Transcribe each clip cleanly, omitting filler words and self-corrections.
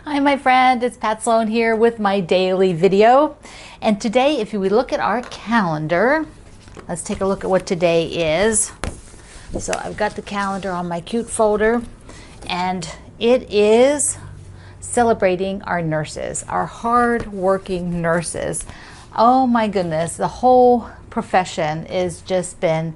Hi, my friend. It's Pat Sloan here with my daily video. And today, if we look at our calendar, let's take a look at what today is. So I've got the calendar on my cute folder, and it is celebrating our nurses, our hard-working nurses. Oh my goodness, the whole profession has just been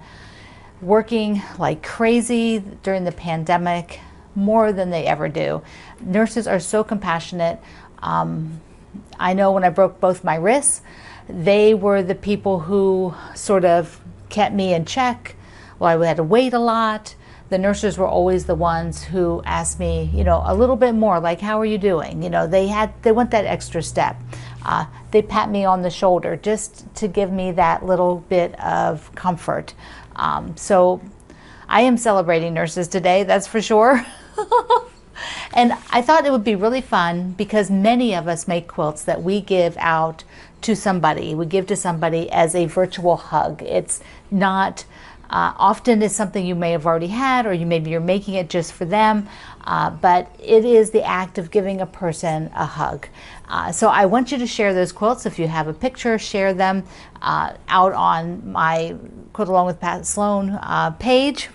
working like crazy during the pandemic, more than they ever do. Nurses are so compassionate. I know when I broke both my wrists, they were the people who sort of kept me in check. Well, I had to wait a lot. The nurses were always the ones who asked me, a little bit more, like, how are you doing? They went that extra step. They pat me on the shoulder just to give me that little bit of comfort. So I am celebrating nurses today, that's for sure. And I thought it would be really fun because many of us make quilts that we give out to somebody. We give to somebody as a virtual hug. It's not often it's something you may have already had, or maybe you're making it just for them, but it is the act of giving a person a hug. So I want you to share those quilts. If you have a picture, share them out on my Quilt Along with Pat Sloan page.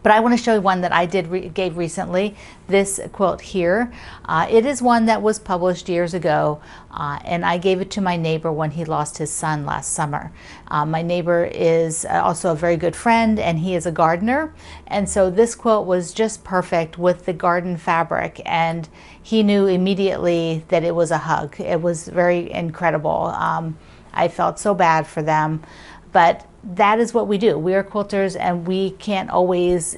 But I want to show you one that I gave recently, this quilt here. It is one that was published years ago, and I gave it to my neighbor when he lost his son last summer. My neighbor is also a very good friend, and he is a gardener, and so this quilt was just perfect with the garden fabric, and he knew immediately that it was a hug. It was very incredible. I felt so bad for them, but that is what we do. We are quilters, and we can't always,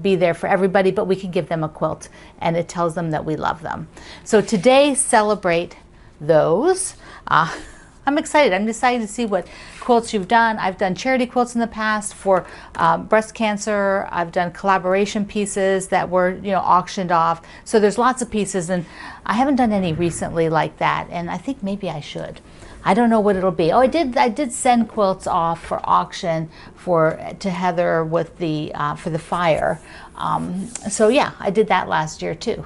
be there for everybody, but we can give them a quilt, and it tells them that we love them. So today, celebrate those. I'm excited. I'm excited to see what quilts you've done. I've done charity quilts in the past for breast cancer. I've done collaboration pieces that were, auctioned off. So there's lots of pieces, and I haven't done any recently like that, and I think maybe I should. I don't know what it'll be. Oh, I did send quilts off for auction to Heather with the for the fire. So yeah, I did that last year too.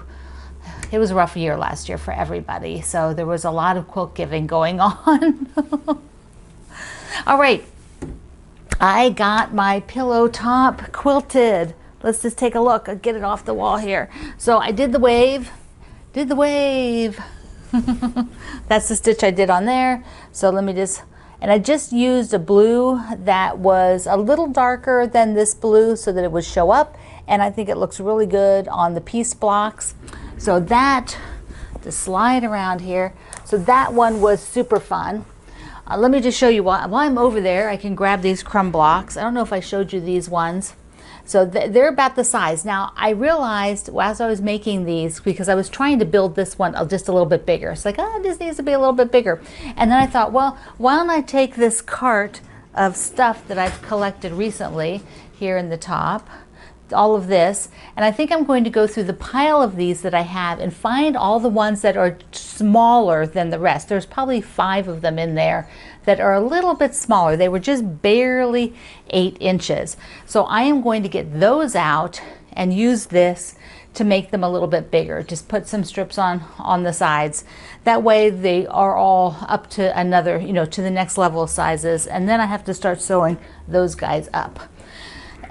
It was a rough year last year for everybody, so there was a lot of quilt giving going on. All right, I got my pillow top quilted. Let's just take a look. I'll get it off the wall here. So I did the wave. That's the stitch I did on there. So let me and I just used a blue that was a little darker than this blue so that it would show up, and I think it looks really good on the piece blocks. So that, to slide around here, so that one was super fun. Let me just show you while I'm over there, I can grab these crumb blocks. I don't know if I showed you these ones. So they're about the size. Now, I realized as I was making these, because I was trying to build this one just a little bit bigger. It's like, this needs to be a little bit bigger. And then I thought, well, why don't I take this cart of stuff that I've collected recently here in the top, all of this, and I think I'm going to go through the pile of these that I have and find all the ones that are smaller than the rest. There's probably 5 of them in there that are a little bit smaller. They were just barely 8 inches. So I am going to get those out and use this to make them a little bit bigger. Just put some strips on the sides. That way they are all up to another, to the next level of sizes. And then I have to start sewing those guys up.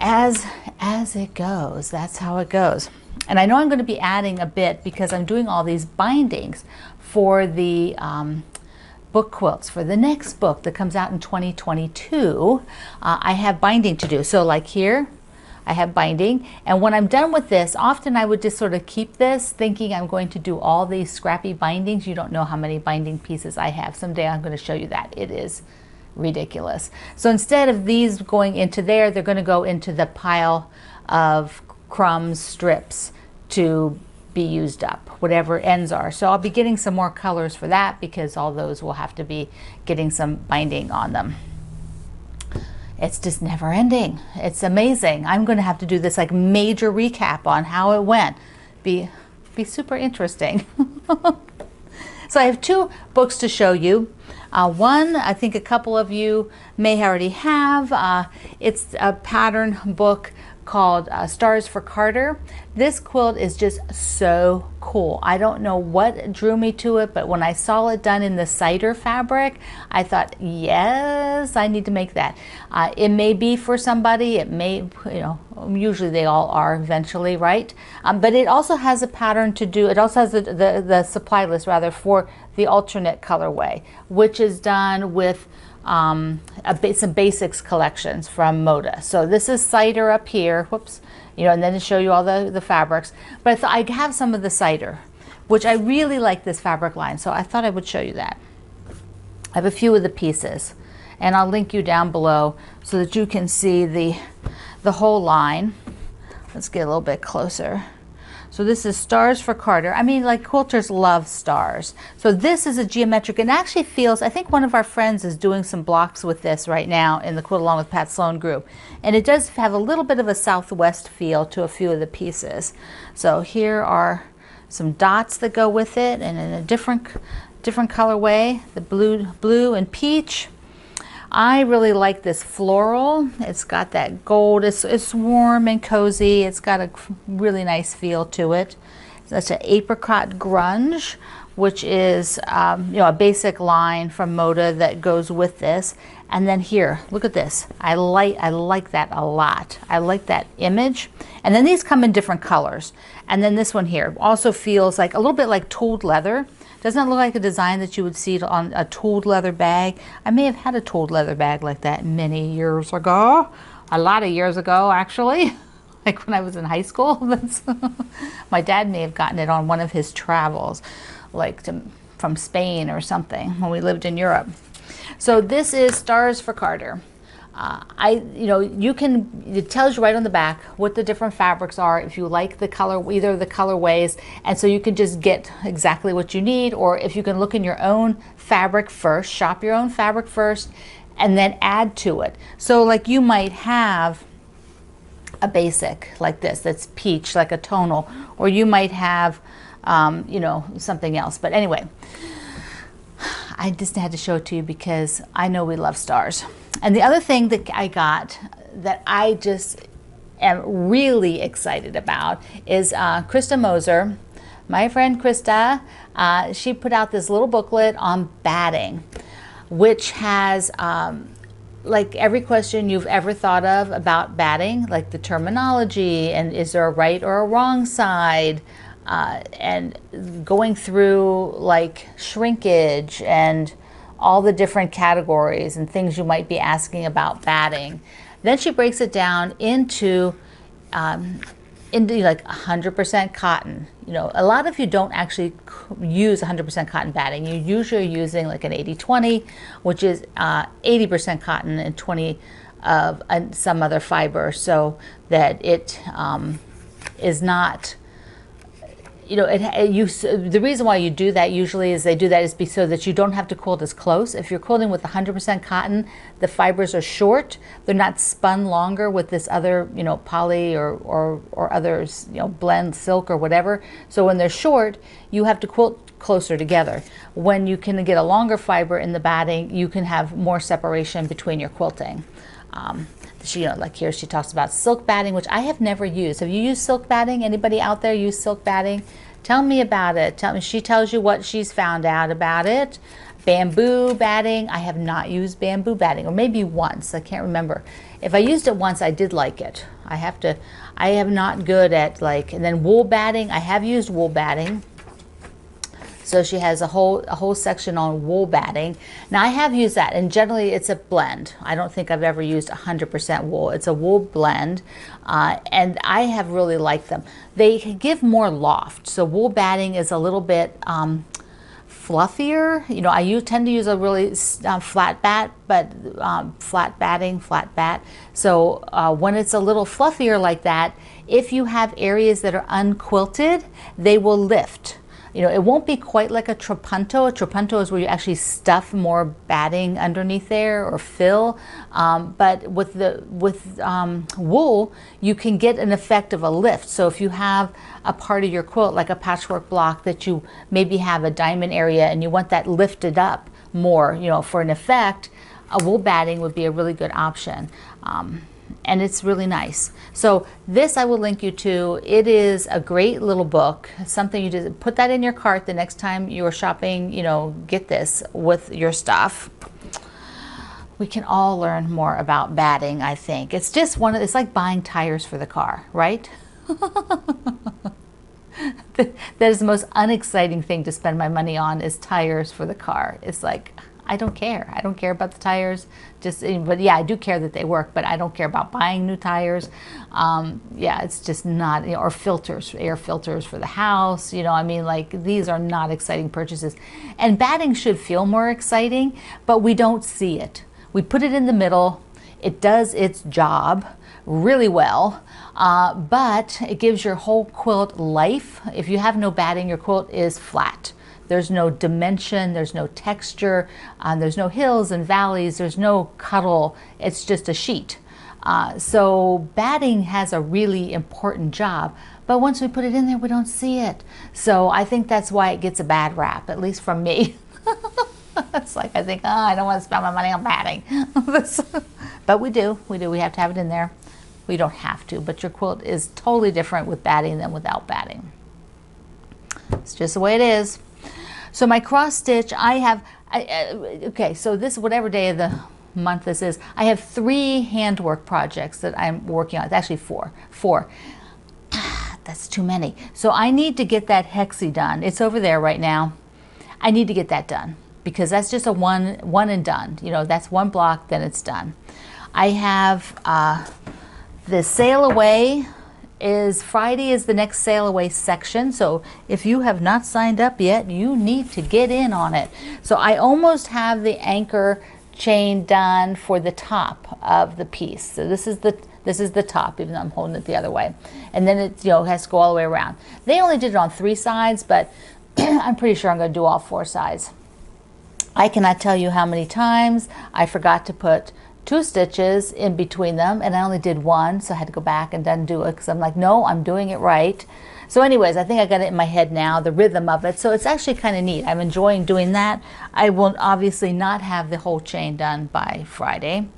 As it goes, that's how it goes. And I know I'm going to be adding a bit because I'm doing all these bindings for the book quilts for the next book that comes out in 2022. I have binding to do. So like here, I have binding. And when I'm done with this, often I would just sort of keep this thinking I'm going to do all these scrappy bindings. You don't know how many binding pieces I have. Someday I'm going to show you that. It is ridiculous. So instead of these going into there, they're going to go into the pile of crumbs, strips to be used up, whatever ends are. So I'll be getting some more colors for that because all those will have to be getting some binding on them. It's just never ending. It's amazing. I'm going to have to do this like major recap on how it went. Be super interesting. So I have 2 books to show you. One, I think a couple of you may already have. It's a pattern book called Stars for Carter. This quilt is just so cool. I don't know what drew me to it, but when I saw it done in the cider fabric, I thought, yes, I need to make that. It may be for somebody, it may, usually they all are eventually, right? But it also has a pattern to do, it also has the supply list rather for the alternate colorway, which is done with some basics collections from Moda. So this is cider up here, whoops, and then to show you all the fabrics. But I have some of the cider, which I really like this fabric line, so I thought I would show you that. I have a few of the pieces, and I'll link you down below so that you can see the whole line. Let's get a little bit closer. So this is Stars for Carter. I mean, like, quilters love stars. So this is a geometric, and actually feels, I think one of our friends is doing some blocks with this right now in the Quilt Along with Pat Sloan group. And it does have a little bit of a southwest feel to a few of the pieces. So here are some dots that go with it, and in a different colorway, the blue and peach. I really like this floral. It's got that gold. It's warm and cozy. It's got a really nice feel to it. That's an apricot grunge, which is a basic line from Moda that goes with this. And then here, look at this. I like that a lot. I like that image. And then these come in different colors. And then this one here also feels like a little bit like tooled leather. Doesn't look like a design that you would see on a tooled leather bag. I may have had a tooled leather bag like that many years ago. A lot of years ago, actually. Like when I was in high school. My dad may have gotten it on one of his travels, like from Spain or something, when we lived in Europe. So this is Stars for Carter. It tells you right on the back what the different fabrics are, if you like the color, either of the colorways, and so you can just get exactly what you need, or if you can look in your own fabric first, shop your own fabric first, and then add to it. So like you might have a basic like this, that's peach, like a tonal, or you might have, something else. But anyway, I just had to show it to you because I know we love stars. And the other thing that I got that I just am really excited about is Krista Moser, my friend Krista. She put out this little booklet on batting, which has like every question you've ever thought of about batting, like the terminology and is there a right or a wrong side, and going through like shrinkage and all the different categories and things you might be asking about batting. Then she breaks it down into like 100% cotton. A lot of you don't actually use 100% cotton batting. You usually are using like an 80-20, which is 80% cotton and 20 of some other fiber, so that it is not, the reason why you do that usually is they do that is so that you don't have to quilt as close. If you're quilting with 100% cotton, the fibers are short. They're not spun longer with this other, poly or others, blend silk or whatever. So when they're short, you have to quilt closer together. When you can get a longer fiber in the batting, you can have more separation between your quilting. Like here she talks about silk batting, which I have never used. Have you used silk batting? Anybody out there use silk batting? Tell me about it. She tells you what she's found out about it. Bamboo batting. I have not used bamboo batting, or maybe once. I can't remember. If I used it once, I did like it. I am not good at and then wool batting. I have used wool batting. So she has a whole section on wool batting. Now I have used that, and generally it's a blend. I don't think I've ever used 100% wool. It's a wool blend, and I have really liked them. They give more loft. So wool batting is a little bit fluffier. I tend to use a really flat bat, but flat bat. So when it's a little fluffier like that, if you have areas that are unquilted, they will lift. It won't be quite like a trapunto. A trapunto is where you actually stuff more batting underneath there or fill. But with wool, you can get an effect of a lift. So if you have a part of your quilt, like a patchwork block, that you maybe have a diamond area and you want that lifted up more, for an effect, a wool batting would be a really good option. and it's really nice. So this I will link you to. It is a great little book, something you just put that in your cart the next time you are shopping, you know, get this with your stuff. We can all learn more about batting, I think. It's just it's like buying tires for the car, right? That is the most unexciting thing to spend my money on, is tires for the car. It's like, I don't care. I don't care about the tires. But yeah, I do care that they work, but I don't care about buying new tires. Yeah, it's just not, you know, or filters, air filters for the house. You know, I mean, like, these are not exciting purchases. And batting should feel more exciting, but we don't see it. We put it in the middle. It does its job really well, but it gives your whole quilt life. If you have no batting, your quilt is flat. There's no dimension, there's no texture, there's no hills and valleys, there's no cuddle, it's just a sheet. So batting has a really important job, but once we put it in there, we don't see it. So I think that's why it gets a bad rap, at least from me. It's like, I think, oh, I don't want to spend my money on batting. But we do, we have to have it in there. We don't have to, but your quilt is totally different with batting than without batting. It's just the way it is. So my cross stitch, okay, so this, whatever day of the month this is, I have 3 handwork projects that I'm working on. It's actually 4. That's too many. So I need to get that hexie done. It's over there right now. I need to get that done because that's just a one and done. You know, that's one block, then it's done. I have the sail away. Friday is the next sail away section. So if you have not signed up yet, you need to get in on it. So I almost have the anchor chain done for the top of the piece. So this is the top, even though I'm holding it the other way. And then it, you know, has to go all the way around. They only did it on 3 sides, but I'm pretty sure I'm going to do all 4 sides. I cannot tell you how many times I forgot to put 2 stitches in between them, and I only did 1, so I had to go back and undo it because I'm like, no, I'm doing it right. So anyways, I think I got it in my head now, the rhythm of it. So it's actually kind of neat. I'm enjoying doing that. I will obviously not have the whole chain done by Friday.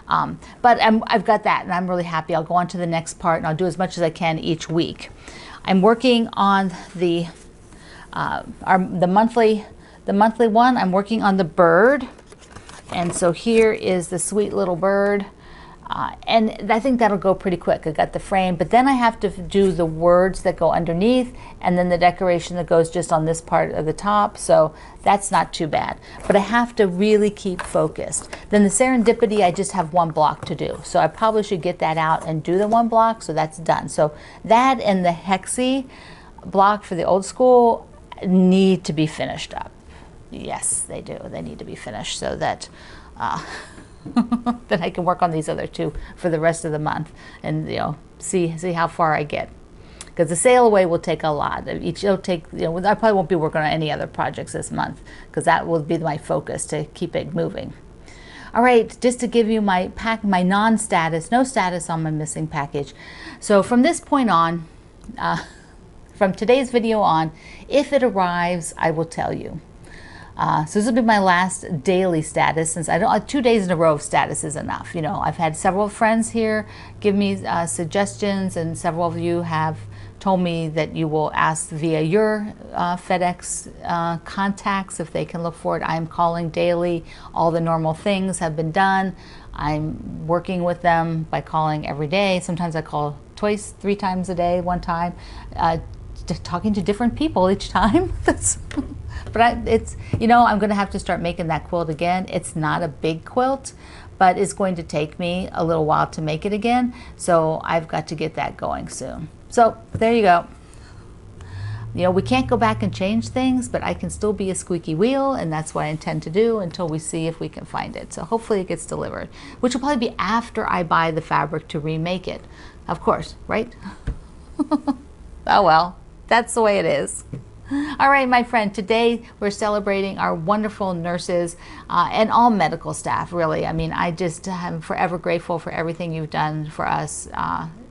But I've got that, and I'm really happy. I'll go on to the next part, and I'll do as much as I can each week. I'm working on the monthly one. I'm working on the bird. And so here is the sweet little bird. And I think that'll go pretty quick. I got the frame, but then I have to do the words that go underneath and then the decoration that goes just on this part of the top. So that's not too bad, but I have to really keep focused. Then the serendipity, I just have 1 block to do. So I probably should get that out and do the 1 block. So that's done. So that and the hexie block for the old school need to be finished up. Yes, they do. They need to be finished so that that I can work on these other 2 for the rest of the month, and you know, see how far I get. Because the sail away will take a lot. It'll take, you know, I probably won't be working on any other projects this month because that will be my focus to keep it moving. All right, just to give you my non-status, no status on my missing package. So from this point on, from today's video on, if it arrives, I will tell you. So this will be my last daily status, since I don't, 2 days in a row of status is enough. You know, I've had several friends here give me suggestions, and several of you have told me that you will ask via your FedEx contacts if they can look for it. I'm calling daily. All the normal things have been done. I'm working with them by calling every day. Sometimes I call twice, 3 times a day, 1 time, talking to different people each time. But it's, you know, I'm going to have to start making that quilt again. It's not a big quilt, but it's going to take me a little while to make it again. So I've got to get that going soon. So there you go. You know, we can't go back and change things, but I can still be a squeaky wheel, and that's what I intend to do until we see if we can find it. So hopefully it gets delivered, which will probably be after I buy the fabric to remake it. Of course, right? Oh well, that's the way it is. All right, my friend, today we're celebrating our wonderful nurses and all medical staff, really. I mean, I just am forever grateful for everything you've done for us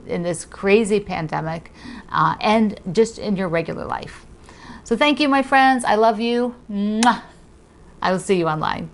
in this crazy pandemic and just in your regular life. So thank you, my friends. I love you. Mwah. I will see you online.